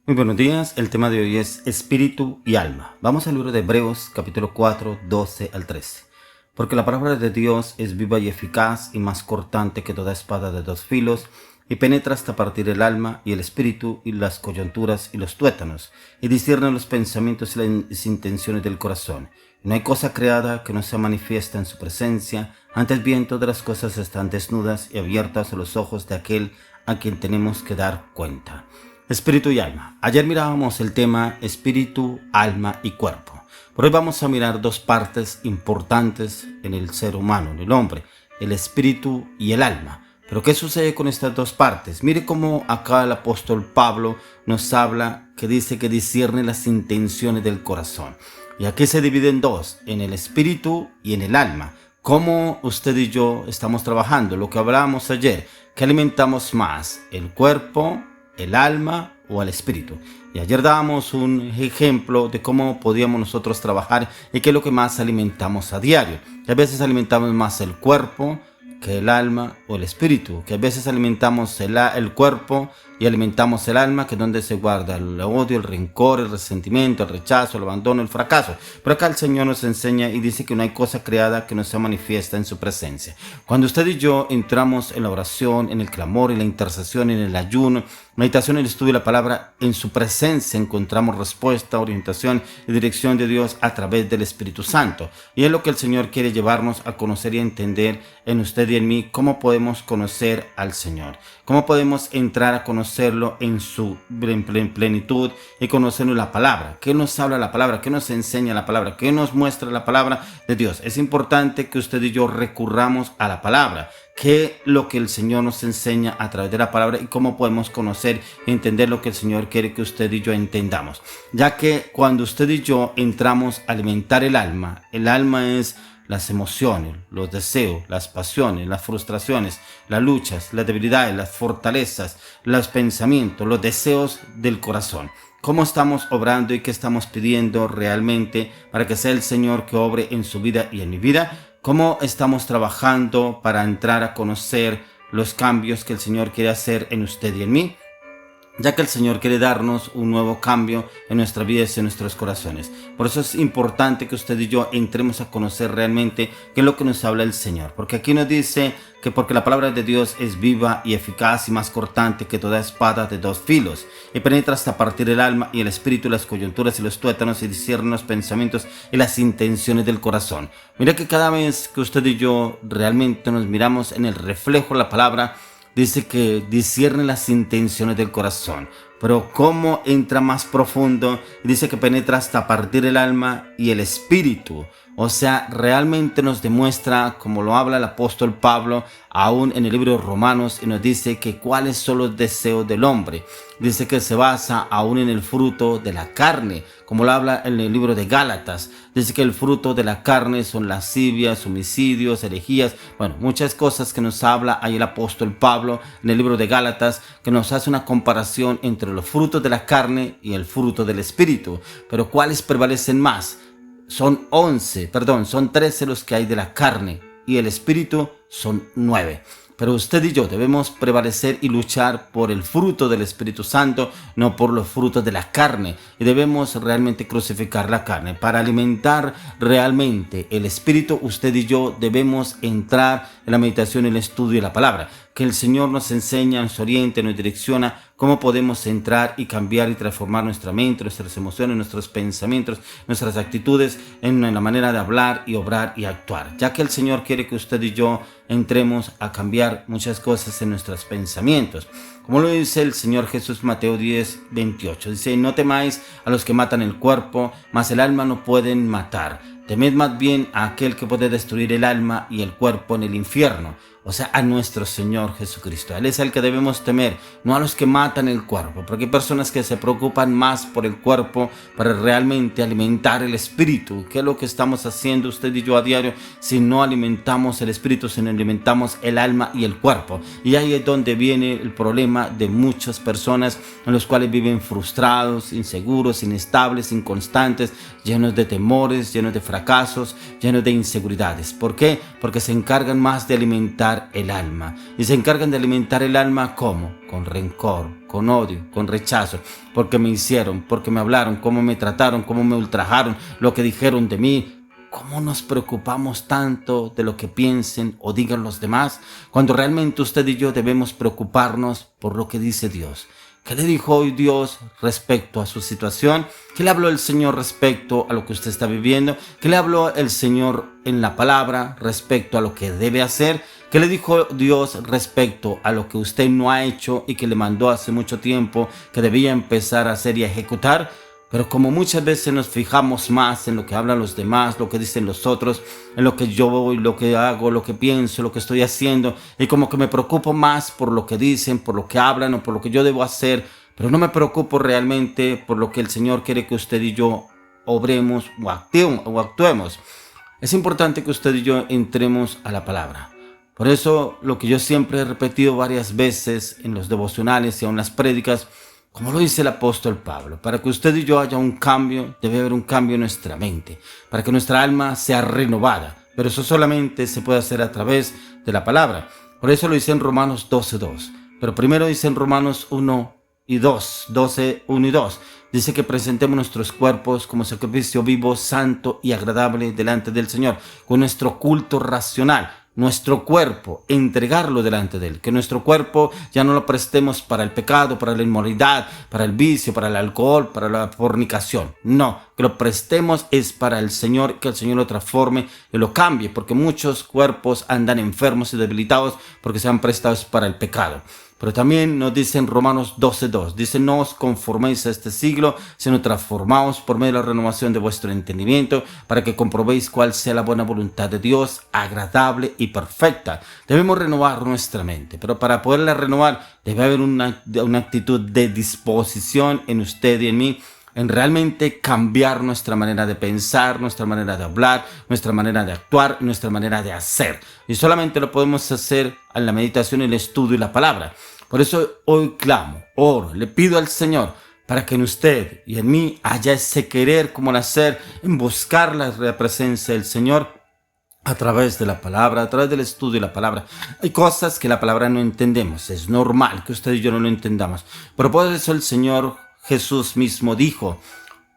Muy buenos días, el tema de hoy es espíritu y alma. Vamos al libro de Hebreos capítulo 4, 12 al 13. Porque la palabra de Dios es viva y eficaz y más cortante que toda espada de dos filos y penetra hasta partir el alma y el espíritu y las coyunturas y los tuétanos y discierne los pensamientos y las intenciones del corazón. No hay cosa creada que no sea manifiesta en su presencia, antes bien todas las cosas están desnudas y abiertas a los ojos de aquel a quien tenemos que dar cuenta. Espíritu y alma. Ayer mirábamos el tema espíritu, alma y cuerpo. Por hoy vamos a mirar dos partes importantes en el ser humano, en el hombre, el espíritu y el alma. Pero ¿qué sucede con estas dos partes? Mire cómo acá el apóstol Pablo nos habla, que dice que discierne las intenciones del corazón. Y aquí se divide en dos, en el espíritu y en el alma. ¿Cómo usted y yo estamos trabajando? Lo que hablábamos ayer, ¿qué alimentamos más? ¿El cuerpo, el alma o al espíritu? Y ayer dábamos un ejemplo de cómo podíamos nosotros trabajar y qué es lo que más alimentamos a diario. Que a veces alimentamos más el cuerpo que el alma o el espíritu, que a veces alimentamos el cuerpo y alimentamos el alma, que es donde se guarda el odio, el rencor, el resentimiento, el rechazo, el abandono, el fracaso. Pero acá el Señor nos enseña y dice que no hay cosa creada que no se manifiesta en su presencia. Cuando usted y yo entramos en la oración, en el clamor, en la intercesión, en el ayuno, meditación, el estudio de la palabra, en su presencia encontramos respuesta, orientación y dirección de Dios a través del Espíritu Santo. Y es lo que el Señor quiere llevarnos a conocer y a entender en usted y en mí, cómo podemos conocer al Señor, cómo podemos entrar a conocerlo en su plenitud y conocerlo la palabra. ¿Qué nos habla la palabra? ¿Qué nos enseña la palabra? ¿Qué nos muestra la palabra de Dios? Es importante que usted y yo recurramos a la palabra. ¿Qué es lo que el Señor nos enseña a través de la palabra y cómo podemos conocer y entender lo que el Señor quiere que usted y yo entendamos? Ya que cuando usted y yo entramos a alimentar el alma es las emociones, los deseos, las pasiones, las frustraciones, las luchas, las debilidades, las fortalezas, los pensamientos, los deseos del corazón. ¿Cómo estamos obrando y qué estamos pidiendo realmente para que sea el Señor que obre en su vida y en mi vida? ¿Cómo estamos trabajando para entrar a conocer los cambios que el Señor quiere hacer en usted y en mí? Ya que el Señor quiere darnos un nuevo cambio en nuestra vida y en nuestros corazones. Por eso es importante que usted y yo entremos a conocer realmente qué es lo que nos habla el Señor. Porque aquí nos dice que porque la palabra de Dios es viva y eficaz y más cortante que toda espada de dos filos, y penetra hasta partir el alma y el espíritu, las coyunturas y los tuétanos, y discierne los pensamientos y las intenciones del corazón. Mira que cada vez que usted y yo realmente nos miramos en el reflejo de la palabra, dice que discierne las intenciones del corazón. Pero cómo entra más profundo, dice que penetra hasta partir el alma y el espíritu. O sea, realmente nos demuestra, como lo habla el apóstol Pablo, aún en el libro de Romanos, y nos dice que cuáles son los deseos del hombre. Dice que se basa aún en el fruto de la carne, como lo habla en el libro de Gálatas. Dice que el fruto de la carne son lascivias, homicidios, herejías, bueno, muchas cosas que nos habla ahí el apóstol Pablo en el libro de Gálatas, que nos hace una comparación entre los frutos de la carne y el fruto del espíritu. Pero ¿cuáles prevalecen más? Son 13 los que hay de la carne, y el espíritu son 9. Pero usted y yo debemos prevalecer y luchar por el fruto del Espíritu Santo, no por los frutos de la carne. Y debemos realmente crucificar la carne. Para alimentar realmente el Espíritu, usted y yo debemos entrar en la meditación y el estudio de la palabra. Que el Señor nos enseña, nos oriente, nos direcciona cómo podemos entrar y cambiar y transformar nuestra mente, nuestras emociones, nuestros pensamientos, nuestras actitudes en la manera de hablar y obrar y actuar. Ya que el Señor quiere que usted y yo entremos a cambiar muchas cosas en nuestros pensamientos. Como lo dice el Señor Jesús, Mateo 10, 28. Dice: no temáis a los que matan el cuerpo, mas el alma no pueden matar. Temed más bien a aquel que puede destruir el alma y el cuerpo en el infierno. O sea, a nuestro Señor Jesucristo. Él es el que debemos temer, no a los que matan el cuerpo. Porque hay personas que se preocupan más por el cuerpo para realmente alimentar el espíritu. ¿Qué es lo que estamos haciendo usted y yo a diario si no alimentamos el espíritu, si no alimentamos el alma y el cuerpo? Y ahí es donde viene el problema de muchas personas, en los cuales viven frustrados, inseguros, inestables, inconstantes, llenos de temores, llenos de fracasos, llenos de inseguridades. ¿Por qué? Porque se encargan más de alimentar alimentar el alma. Y se encargan de alimentar el alma ¿cómo? Con rencor, con odio, con rechazo, porque me hicieron, porque me hablaron, cómo me trataron, cómo me ultrajaron, lo que dijeron de mí. ¿Cómo nos preocupamos tanto de lo que piensen o digan los demás, cuando realmente usted y yo debemos preocuparnos por lo que dice Dios? ¿Qué le dijo hoy Dios respecto a su situación? ¿Qué le habló el Señor respecto a lo que usted está viviendo? ¿Qué le habló el Señor en la palabra respecto a lo que debe hacer? ¿Qué le dijo Dios respecto a lo que usted no ha hecho y que le mandó hace mucho tiempo que debía empezar a hacer y a ejecutar? Pero como muchas veces nos fijamos más en lo que hablan los demás, lo que dicen los otros, en lo que yo voy, lo que hago, lo que pienso, lo que estoy haciendo, y como que me preocupo más por lo que dicen, por lo que hablan o por lo que yo debo hacer, pero no me preocupo realmente por lo que el Señor quiere que usted y yo obremos o actuemos. Es importante que usted y yo entremos a la palabra. Por eso lo que yo siempre he repetido varias veces en los devocionales y aún en las prédicas, como lo dice el apóstol Pablo, para que usted y yo haya un cambio, debe haber un cambio en nuestra mente, para que nuestra alma sea renovada. Pero eso solamente se puede hacer a través de la palabra. Por eso lo dice en Romanos 12:2. Pero primero dice en Romanos 12:1 y 2. Dice que presentemos nuestros cuerpos como sacrificio vivo, santo y agradable delante del Señor, con nuestro culto racional. Nuestro cuerpo, entregarlo delante de Él, que nuestro cuerpo ya no lo prestemos para el pecado, para la inmoralidad, para el vicio, para el alcohol, para la fornicación. No, que lo prestemos es para el Señor, que el Señor lo transforme y lo cambie, porque muchos cuerpos andan enfermos y debilitados porque se han prestado para el pecado. Pero también nos dice en Romanos 12:2, dice: no os conforméis a este siglo, sino transformaos por medio de la renovación de vuestro entendimiento, para que comprobéis cuál sea la buena voluntad de Dios, agradable y perfecta. Debemos renovar nuestra mente, pero para poderla renovar debe haber una actitud de disposición en usted y en mí, en realmente cambiar nuestra manera de pensar, nuestra manera de hablar, nuestra manera de actuar, nuestra manera de hacer. Y solamente lo podemos hacer en la meditación, el estudio y la palabra. Por eso hoy clamo, oro, le pido al Señor para que en usted y en mí haya ese querer como el hacer, en buscar la presencia del Señor a través de la palabra, a través del estudio de la palabra. Hay cosas que la palabra no entendemos, es normal que usted y yo no lo entendamos, pero por eso el Señor Jesús mismo dijo: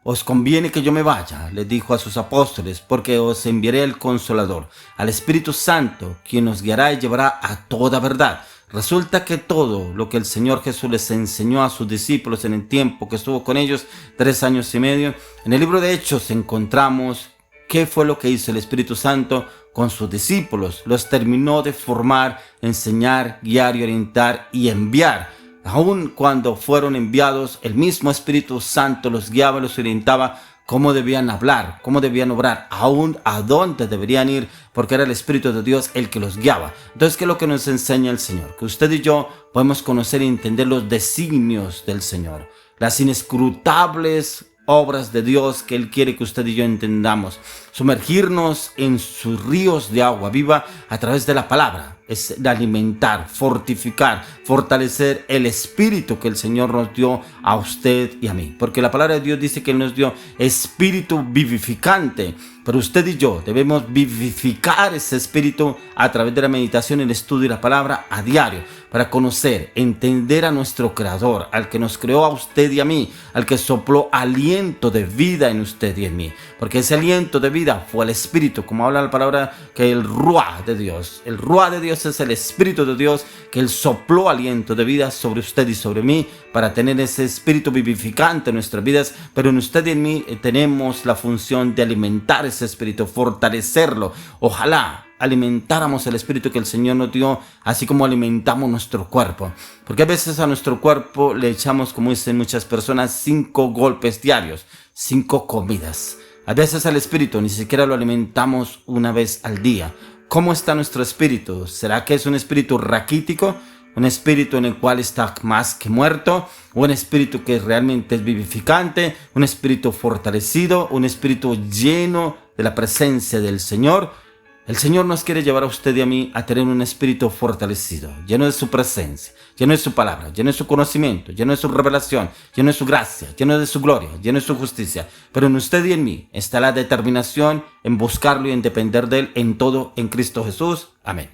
os conviene que yo me vaya, les dijo a sus apóstoles, porque os enviaré el Consolador, al Espíritu Santo, quien os guiará y llevará a toda verdad. Resulta que todo lo que el Señor Jesús les enseñó a sus discípulos en el tiempo que estuvo con ellos, 3 años y medio, en el libro de Hechos encontramos qué fue lo que hizo el Espíritu Santo con sus discípulos. Los terminó de formar, enseñar, guiar y orientar y enviar. Aun cuando fueron enviados, el mismo Espíritu Santo los guiaba, los orientaba cómo debían hablar, cómo debían obrar, aún a dónde deberían ir, porque era el Espíritu de Dios el que los guiaba. Entonces, ¿qué es lo que nos enseña el Señor? Que usted y yo podemos conocer y entender los designios del Señor, las inescrutables obras de Dios que Él quiere que usted y yo entendamos. Sumergirnos en sus ríos de agua viva a través de la palabra. Es alimentar, fortificar, fortalecer el espíritu que el Señor nos dio a usted y a mí. Porque la palabra de Dios dice que Él nos dio espíritu vivificante. Pero usted y yo debemos vivificar ese espíritu a través de la meditación, el estudio y la palabra a diario, para conocer, entender a nuestro Creador, al que nos creó a usted y a mí, al que sopló aliento de vida en usted y en mí. Porque ese aliento de vida fue el Espíritu, como habla la palabra, que el Ruá de Dios. El Ruá de Dios es el Espíritu de Dios, que Él sopló aliento de vida sobre usted y sobre mí, para tener ese espíritu vivificante en nuestras vidas. Pero en usted y en mí tenemos la función de alimentar ese espíritu, fortalecerlo. Ojalá alimentáramos el espíritu que el Señor nos dio, así como alimentamos nuestro cuerpo. Porque a veces a nuestro cuerpo le echamos, como dicen muchas personas, 5 golpes diarios, 5 comidas. A veces al espíritu ni siquiera lo alimentamos una vez al día. ¿Cómo está nuestro espíritu? ¿Será que es un espíritu raquítico? ¿Un espíritu en el cual está más que muerto? ¿O un espíritu que realmente es vivificante? ¿Un espíritu fortalecido? ¿Un espíritu lleno de la presencia del Señor? El Señor nos quiere llevar a usted y a mí a tener un espíritu fortalecido, lleno de su presencia, lleno de su palabra, lleno de su conocimiento, lleno de su revelación, lleno de su gracia, lleno de su gloria, lleno de su justicia. Pero en usted y en mí está la determinación en buscarlo y en depender de Él en todo en Cristo Jesús. Amén.